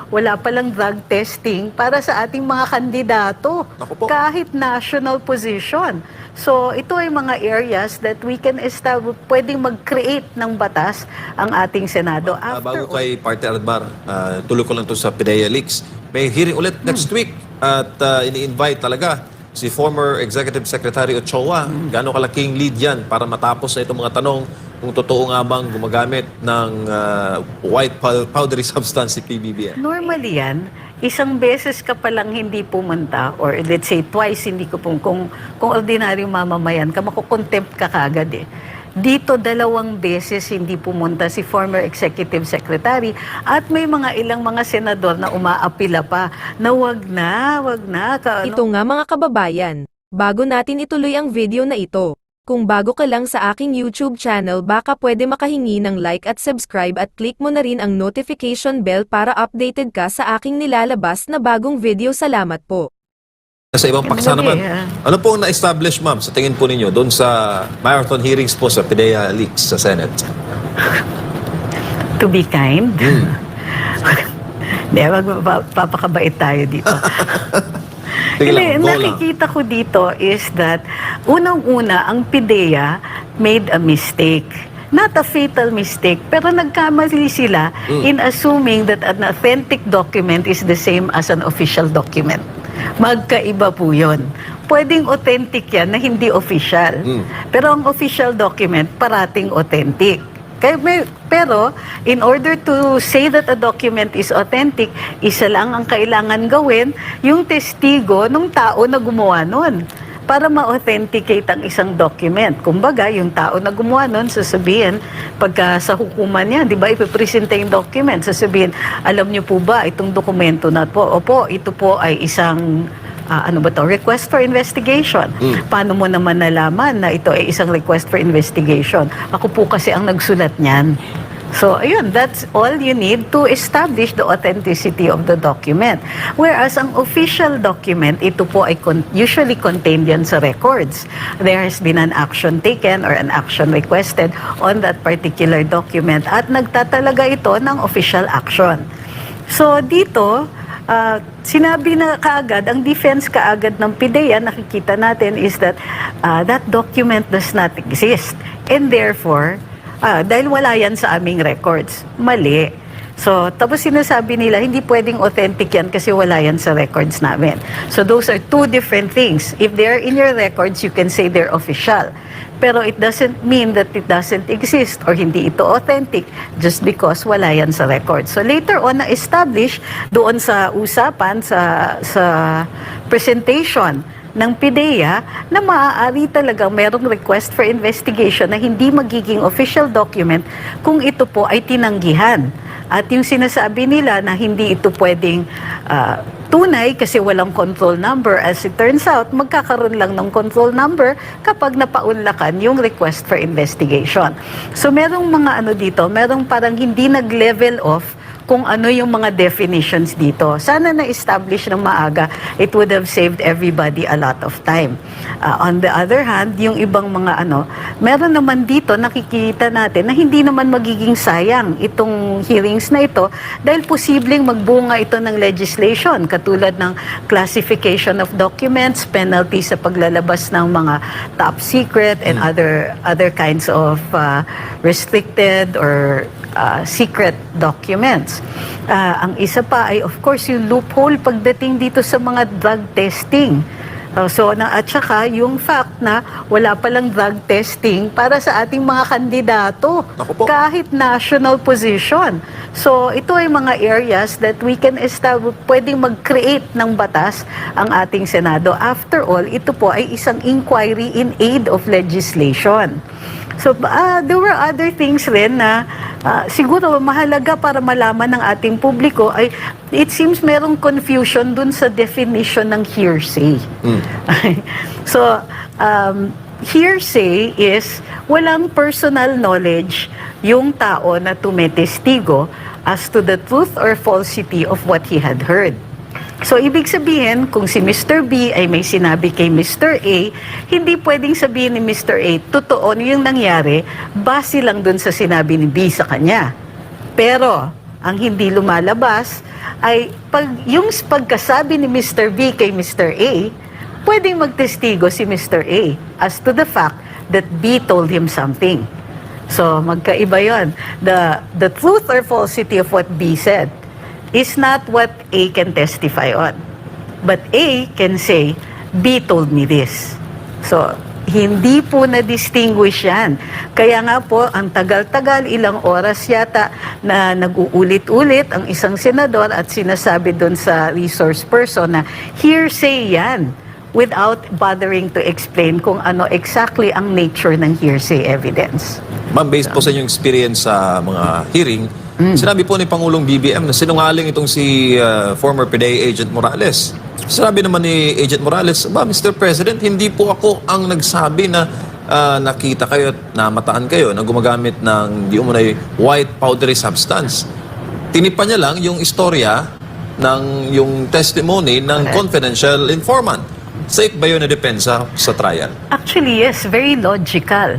wala palang drug testing para sa ating mga kandidato, Naku po. kahit national position. So ito ay mga areas that we can establish, pwedeng mag-create ng batas ang ating Senado. Bago kay Partner Admar, tuloy ko lang to sa PIDEA Leaks. May hearing ulit next week at ini-invite talaga si former Executive Secretary Ochoa. Gano'ng kalaking lead yan para matapos na itong mga tanong kung totoo nga bang gumagamit ng white powdery substance si PBBM. Normally yan, isang beses ka palang hindi pumunta or let's say twice hindi ko kung ordinaryong mamamayan ka, makukontempt ka kagad eh. Dito 2 beses hindi pumunta si former executive secretary at may mga ilang mga senador na umaapila pa na wag na. Ito nga mga kababayan, bago natin ituloy ang video na ito, kung bago ka lang sa aking YouTube channel baka pwede makahingi ng like at subscribe at click mo na rin ang notification bell para updated ka sa aking nilalabas na bagong video. Salamat po. Sa ibang paksa naman, ano po ang na-establish, ma'am, sa tingin po ninyo, doon sa marathon hearings po sa PIDEA Leaks sa Senate? To be kind. Hindi, papakabait tayo dito. Sige lang, go lang. Nakikita ko dito is that unang-una ang PIDEA made a mistake. Not a fatal mistake, pero nagkamali sila in assuming that an authentic document is the same as an official document. Magkaiba po yun. Pwedeng authentic yan na hindi official. Pero ang official document, parating authentic. Pero, in order to say that a document is authentic, isa lang ang kailangan gawin, yung testigo ng tao na gumawa nun para ma-authenticate ang isang document. Kumbaga, yung tao na gumawa nun, sasabihin, pagka sa hukuman niya, di ba, ipipresenta yung document, sasabihin, alam niyo po ba, itong dokumento na po, opo, ito po ay isang, request for investigation. Paano mo naman nalaman na ito ay isang request for investigation? Ako po kasi ang nagsulat niyan. So, ayun, that's all you need to establish the authenticity of the document. Whereas, ang official document, ito po ay usually contained yan sa records. There has been an action taken or an action requested on that particular document at nagtatalaga ito ng official action. So, dito, sinabi na kaagad, ang defense kaagad ng PIDEA, nakikita natin is that that document does not exist. And therefore, dahil wala yan sa aming records. Mali. So, tapos sinasabi nila, hindi pwedeng authentic yan kasi wala yan sa records namin. So, those are two different things. If they're in your records, you can say they're official. Pero it doesn't mean that it doesn't exist or hindi ito authentic just because wala yan sa records. So, later on, na-establish doon sa usapan, sa presentation ng PIDEA na maaari talagang merong request for investigation na hindi magiging official document kung ito po ay tinanggihan. At yung sinasabi nila na hindi ito pwedeng tunay kasi walang control number, as it turns out, magkakaroon lang ng control number kapag napaunlakan yung request for investigation. So merong mga dito, merong parang hindi nag-level off kung ano yung mga definitions dito. Sana na-establish ng maaga, it would have saved everybody a lot of time. On the other hand, yung ibang mga meron naman dito, nakikita natin na hindi naman magiging sayang itong hearings na ito dahil posibleng magbunga ito ng legislation katulad ng classification of documents, penalty sa paglalabas ng mga top secret and other kinds of restricted or secret documents. Ang isa pa ay of course yung loophole pagdating dito sa mga drug testing. At saka yung fact na wala palang drug testing para sa ating mga kandidato kahit national position. So ito ay mga areas that we can establish, pwedeng mag-create ng batas ang ating Senado. After all, ito po ay isang inquiry in aid of legislation. So, there were other things rin na siguro mahalaga para malaman ng ating publiko ay it seems merong confusion dun sa definition ng hearsay. So, hearsay is walang personal knowledge yung tao na tumetestigo as to the truth or falsity of what he had heard. So, ibig sabihin, kung si Mr. B ay may sinabi kay Mr. A, hindi pwedeng sabihin ni Mr. A, totoo yung nangyari, base lang dun sa sinabi ni B sa kanya. Pero, ang hindi lumalabas ay yung pagkasabi ni Mr. B kay Mr. A, pwedeng magtestigo si Mr. A as to the fact that B told him something. So, magkaiba yon. The truth or falsity of what B said is not what A can testify on. But A can say, B told me this. So, hindi po na-distinguish yan. Kaya nga po, ang tagal-tagal, ilang oras yata na nag-uulit-ulit ang isang senador at sinasabi doon sa resource person na hearsay yan without bothering to explain kung ano exactly ang nature ng hearsay evidence. Ma'am, based po sa inyong experience sa mga hearing, sinabi po ni Pangulong BBM na sinungaling itong si former PDEA Agent Morales. Sinabi naman ni Agent Morales, Mr. President, hindi po ako ang nagsabi na nakita kayo at namataan kayo na gumagamit ng di umunay white powdery substance. Tinipan niya lang yung istorya ng yung testimony ng confidential informant. Safe ba yun na depensa sa trial? Actually, yes, very logical.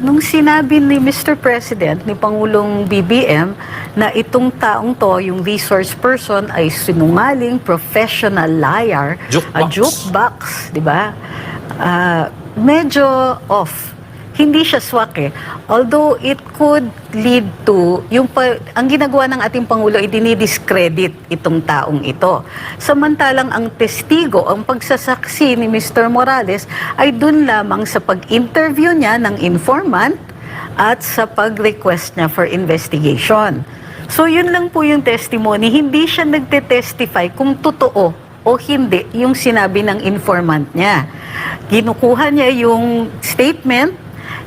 Nung sinabi ni Mr. President, ni Pangulong BBM, na itong taong to, yung resource person, ay sinungaling, professional liar, Jukebox. Jukebox, di ba? Medyo off. Hindi siya swak eh. Although it could lead to, ang ginagawa ng ating Pangulo ay dinidiscredit itong taong ito. Samantalang ang testigo, ang pagsasaksi ni Mr. Morales ay dun lamang sa pag-interview niya ng informant at sa pag-request niya for investigation. So yun lang po yung testimony. Hindi siya nagte-testify kung totoo o hindi yung sinabi ng informant niya. Kinukuha niya yung statement,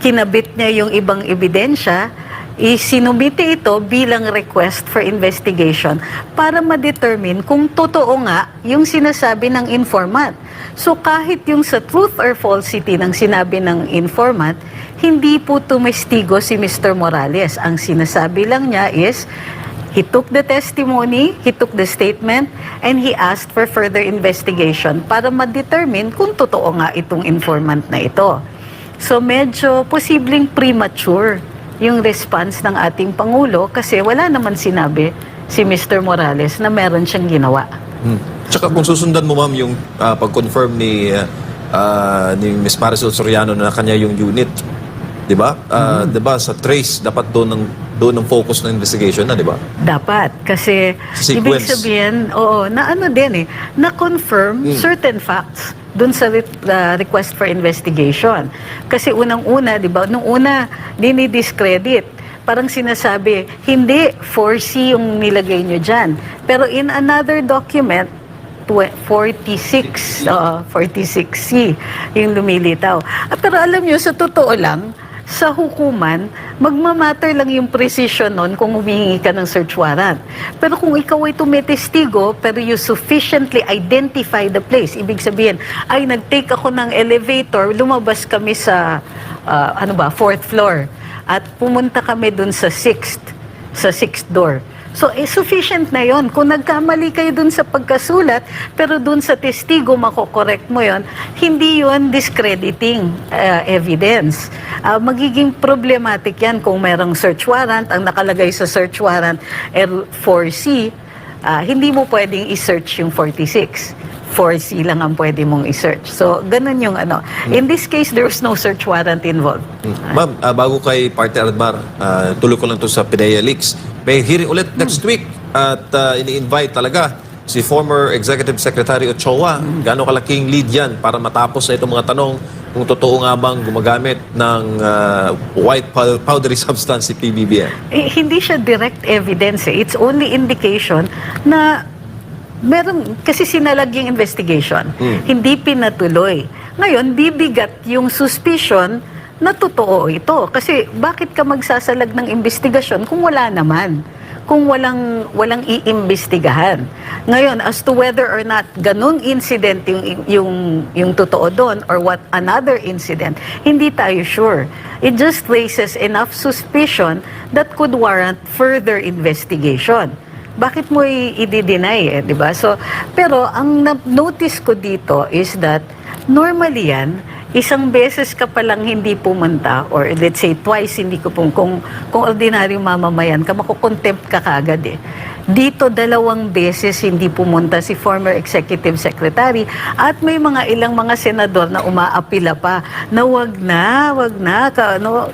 kinabit niya yung ibang ebidensya, isinumite ito bilang request for investigation para ma-determine kung totoo nga yung sinasabi ng informant. So kahit yung sa truth or falsity ng sinabi ng informant, hindi po tumestigo si Mr. Morales. Ang sinasabi lang niya is, he took the testimony, he took the statement, and he asked for further investigation para ma-determine kung totoo nga itong informant na ito. So medyo posibleng premature yung response ng ating Pangulo kasi wala naman sinabi si Mr. Morales na meron siyang ginawa. Tsaka kung susundan mo, ma'am, yung pag-confirm ni Ms. Marisol Soriano na kanya yung unit, di ba? Di ba sa trace, dapat doon ng focus ng investigation na, di ba? Dapat. Kasi Sequence. ibig sabihin, na ano din na-confirm certain facts dun sa request for investigation. Kasi unang-una, di ba, nung una, dinidiscredit. Parang sinasabi, hindi 4C yung nilagay nyo dyan. Pero in another document, 46, 46C yung lumilitaw. Pero alam nyo, sa totoo lang, sa hukuman, magmamatter lang yung precision nun kung humingi ka ng search warrant. Pero kung ikaw ay tumitestigo, pero you sufficiently identify the place, ibig sabihin, ay nag-take ako ng elevator, lumabas kami sa, 4th floor, at pumunta kami dun sa 6th door. So, sufficient na yon. Kung nagkamali kayo dun sa pagkasulat, pero dun sa testigo, makokorekt mo yon, hindi yon discrediting evidence. Magiging problematic yan kung merong search warrant, ang nakalagay sa search warrant L4C, hindi mo pwedeng i-search yung 46. 4C lang ang pwede mong i-search. So, ganun yung ano. In this case, there was no search warrant involved. Ma'am, bago kay Party Admar, tuloy ko lang to sa PDEA leaks. May hearing ulit next week at ini-invite talaga si former Executive Secretary Ochoa. Gaano kalaking lead yan para matapos na itong mga tanong kung totoo nga bang gumagamit ng white powdery substance si PBBM? Hindi siya direct evidence. It's only indication na meron, kasi sinalag yung investigation. Hindi pinatuloy. Ngayon, bibigat yung suspicion na totoo ito. Kasi bakit ka magsasalag ng investigasyon kung wala naman? Kung walang iimbestigahan. Ngayon, as to whether or not ganung incident yung totoo doon or what another incident, hindi tayo sure. It just raises enough suspicion that could warrant further investigation. Bakit mo i-deny di ba? So, pero ang notice ko dito is that normally yan, isang beses ka palang hindi pumunta, or let's say twice hindi ko kung ordinaryong mamamayan ka, makukontempt ka kagad eh. Dito 2 beses hindi pumunta si former executive secretary at may ilang mga senador na umaapila pa na wag na,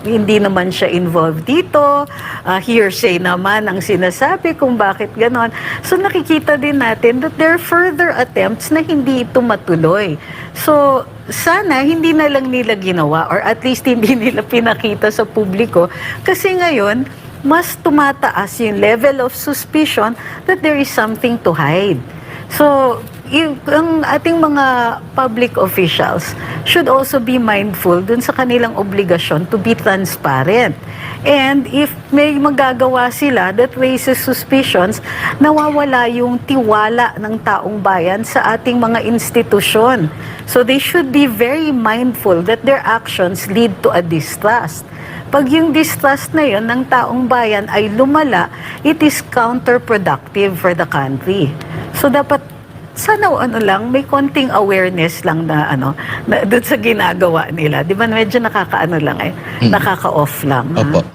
hindi naman siya involved dito, hearsay naman ang sinasabi kung bakit ganon. So nakikita din natin that there are further attempts na hindi ito matuloy. So sana hindi na lang nila ginawa, or at least hindi nila pinakita sa publiko, kasi ngayon mas tumataas yung level of suspicion that there is something to hide. So, ang ating mga public officials should also be mindful dun sa kanilang obligasyon to be transparent. And if may magagawa sila that raises suspicions, nawawala yung tiwala ng taong bayan sa ating mga institusyon. So they should be very mindful that their actions lead to a distrust. Pag yung distrust na yun ng taong bayan ay lumala, it is counterproductive for the country. So dapat sana may konting awareness lang na doon sa ginagawa nila. 'Di ba medyo nakaka-off lang. Opo.